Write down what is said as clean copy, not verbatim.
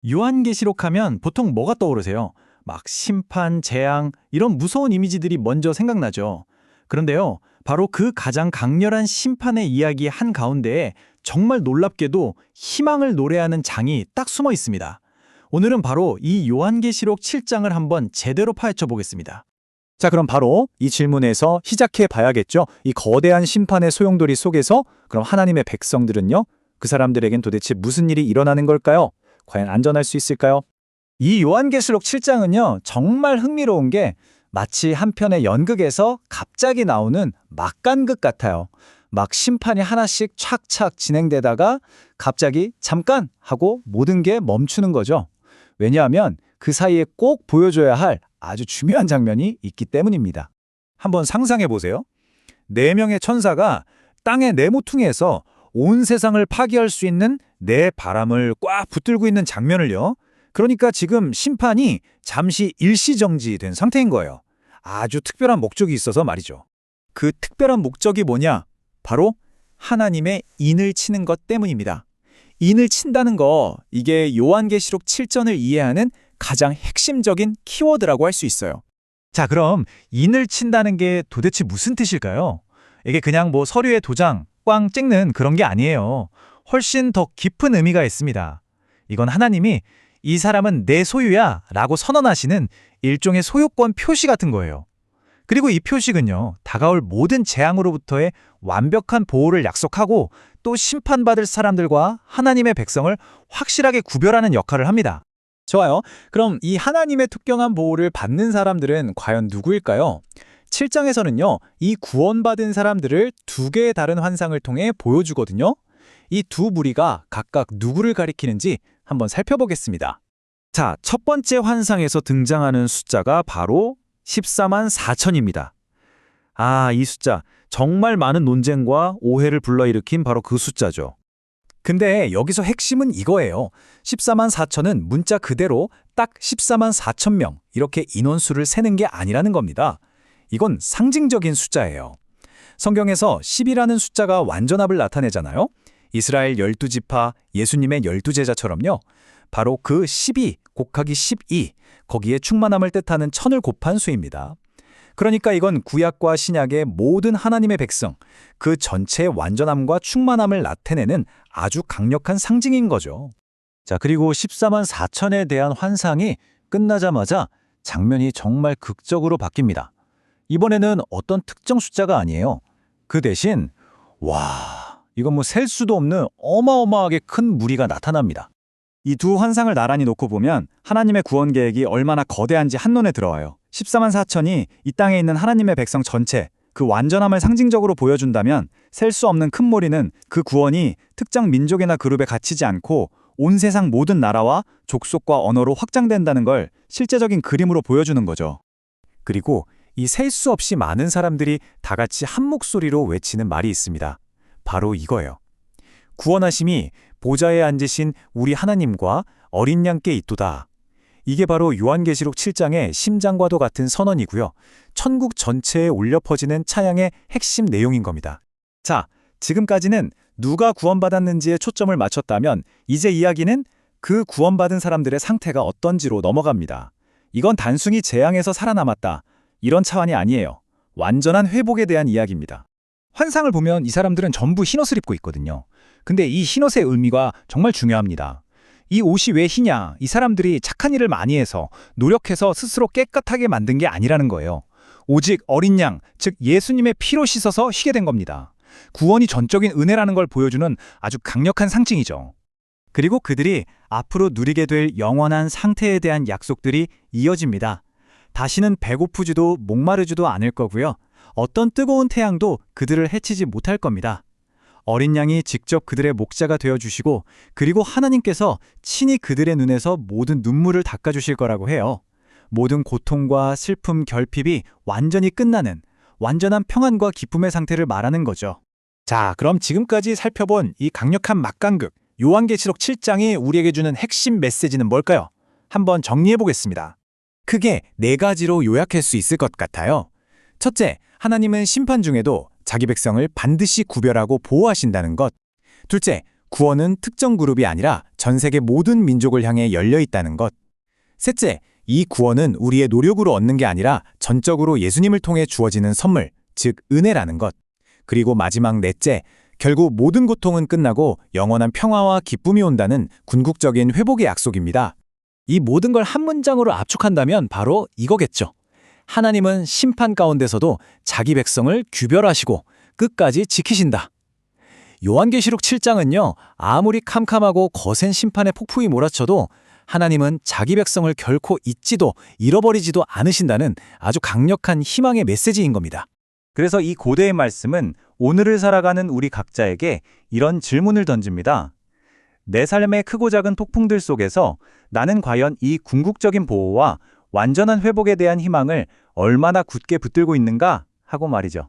요한계시록 하면 보통 뭐가 떠오르세요? 막 심판, 재앙, 이런 무서운 이미지들이 먼저 생각나죠. 그런데요, 바로 그 가장 강렬한 심판의 이야기 한가운데에 정말 놀랍게도 희망을 노래하는 장이 딱 숨어 있습니다. 오늘은 바로 이 요한계시록 7장을 한번 제대로 파헤쳐 보겠습니다. 자, 그럼 바로 이 질문에서 시작해 봐야겠죠. 이 거대한 심판의 소용돌이 속에서 그럼 하나님의 백성들은요? 그 사람들에겐 도대체 무슨 일이 일어나는 걸까요? 과연 안전할 수 있을까요? 이 요한계시록 7장은요. 정말 흥미로운 게 마치 한 편의 연극에서 갑자기 나오는 막간극 같아요. 막 심판이 하나씩 착착 진행되다가 갑자기 잠깐 하고 모든 게 멈추는 거죠. 왜냐하면 그 사이에 꼭 보여줘야 할 아주 중요한 장면이 있기 때문입니다. 한번 상상해 보세요. 4명의 천사가 땅의 네모퉁이에서 온 세상을 파괴할 수 있는 네 바람을 꽉 붙들고 있는 장면을요. 그러니까 지금 심판이 잠시 일시정지된 상태인 거예요. 아주 특별한 목적이 있어서 말이죠. 그 특별한 목적이 뭐냐? 바로 하나님의 인을 치는 것 때문입니다. 인을 친다는 거, 이게 요한계시록 7전을 이해하는 가장 핵심적인 키워드라고 할 수 있어요. 자, 그럼 인을 친다는 게 도대체 무슨 뜻일까요? 이게 그냥 뭐 서류에 도장, 꽝 찍는 그런 게 아니에요. 훨씬 더 깊은 의미가 있습니다. 이건 하나님이 이 사람은 내 소유야 라고 선언하시는 일종의 소유권 표시 같은 거예요. 그리고 이 표식은요, 다가올 모든 재앙으로부터의 완벽한 보호를 약속하고 또 심판받을 사람들과 하나님의 백성을 확실하게 구별하는 역할을 합니다. 좋아요. 그럼 이 하나님의 특경한 보호를 받는 사람들은 과연 누구일까요? 7장에서는요, 이 구원받은 사람들을 2개의 다른 환상을 통해 보여주거든요. 이 두 무리가 각각 누구를 가리키는지 한번 살펴보겠습니다. 자, 첫 번째 환상에서 등장하는 숫자가 바로 14만 4천입니다. 아, 이 숫자 정말 많은 논쟁과 오해를 불러일으킨 바로 그 숫자죠. 근데 여기서 핵심은 이거예요. 14만 4천은 문자 그대로 딱 14만 4천 명 이렇게 인원수를 세는 게 아니라는 겁니다. 이건 상징적인 숫자예요. 성경에서 10이라는 숫자가 완전합을 나타내잖아요. 이스라엘 12지파, 예수님의 12제자처럼요. 바로 그 12 곱하기 12, 거기에 충만함을 뜻하는 천을 곱한 수입니다. 그러니까 이건 구약과 신약의 모든 하나님의 백성, 그 전체의 완전함과 충만함을 나타내는 아주 강력한 상징인 거죠. 자, 그리고 14만 4천에 대한 환상이 끝나자마자 장면이 정말 극적으로 바뀝니다. 이번에는 어떤 특정 숫자가 아니에요. 그 대신 이건 뭐 셀 수도 없는 어마어마하게 큰 무리가 나타납니다. 이 두 환상을 나란히 놓고 보면 하나님의 구원 계획이 얼마나 거대한지 한눈에 들어와요. 14만 4천이 이 땅에 있는 하나님의 백성 전체, 그 완전함을 상징적으로 보여준다면 셀 수 없는 큰 무리는 그 구원이 특정 민족이나 그룹에 갇히지 않고 온 세상 모든 나라와 족속과 언어로 확장된다는 걸 실제적인 그림으로 보여주는 거죠. 그리고 이 셀 수 없이 많은 사람들이 다 같이 한 목소리로 외치는 말이 있습니다. 바로 이거예요. 구원하심이 보좌에 앉으신 우리 하나님과 어린 양께 있도다. 이게 바로 요한계시록 7장의 심장과도 같은 선언이고요. 천국 전체에 울려 퍼지는 찬양의 핵심 내용인 겁니다. 자, 지금까지는 누가 구원받았는지에 초점을 맞췄다면 이제 이야기는 그 구원받은 사람들의 상태가 어떤지로 넘어갑니다. 이건 단순히 재앙에서 살아남았다, 이런 차원이 아니에요. 완전한 회복에 대한 이야기입니다. 환상을 보면 이 사람들은 전부 흰옷을 입고 있거든요. 근데 이 흰옷의 의미가 정말 중요합니다. 이 옷이 왜 흰냐? 이 사람들이 착한 일을 많이 해서 노력해서 스스로 깨끗하게 만든 게 아니라는 거예요. 오직 어린 양, 즉 예수님의 피로 씻어서 희게 된 겁니다. 구원이 전적인 은혜라는 걸 보여주는 아주 강력한 상징이죠. 그리고 그들이 앞으로 누리게 될 영원한 상태에 대한 약속들이 이어집니다. 다시는 배고프지도 목마르지도 않을 거고요. 어떤 뜨거운 태양도 그들을 해치지 못할 겁니다. 어린 양이 직접 그들의 목자가 되어주시고 그리고 하나님께서 친히 그들의 눈에서 모든 눈물을 닦아주실 거라고 해요. 모든 고통과 슬픔, 결핍이 완전히 끝나는 완전한 평안과 기쁨의 상태를 말하는 거죠. 자, 그럼 지금까지 살펴본 이 강력한 막강극, 요한계시록 7장이 우리에게 주는 핵심 메시지는 뭘까요? 한번 정리해 보겠습니다. 크게 4가지로 요약할 수 있을 것 같아요. 첫째, 하나님은 심판 중에도 자기 백성을 반드시 구별하고 보호하신다는 것. 둘째, 구원은 특정 그룹이 아니라 전 세계 모든 민족을 향해 열려 있다는 것. 셋째, 이 구원은 우리의 노력으로 얻는 게 아니라 전적으로 예수님을 통해 주어지는 선물, 즉 은혜라는 것. 그리고 마지막 넷째, 결국 모든 고통은 끝나고 영원한 평화와 기쁨이 온다는 궁극적인 회복의 약속입니다. 이 모든 걸 한 문장으로 압축한다면 바로 이거겠죠. 하나님은 심판 가운데서도 자기 백성을 규별하시고 끝까지 지키신다. 요한계시록 7장은요, 아무리 캄캄하고 거센 심판의 폭풍이 몰아쳐도 하나님은 자기 백성을 결코 잊지도 잃어버리지도 않으신다는 아주 강력한 희망의 메시지인 겁니다. 그래서 이 고대의 말씀은 오늘을 살아가는 우리 각자에게 이런 질문을 던집니다. 내 삶의 크고 작은 폭풍들 속에서 나는 과연 이 궁극적인 보호와 완전한 회복에 대한 희망을 얼마나 굳게 붙들고 있는가 하고 말이죠.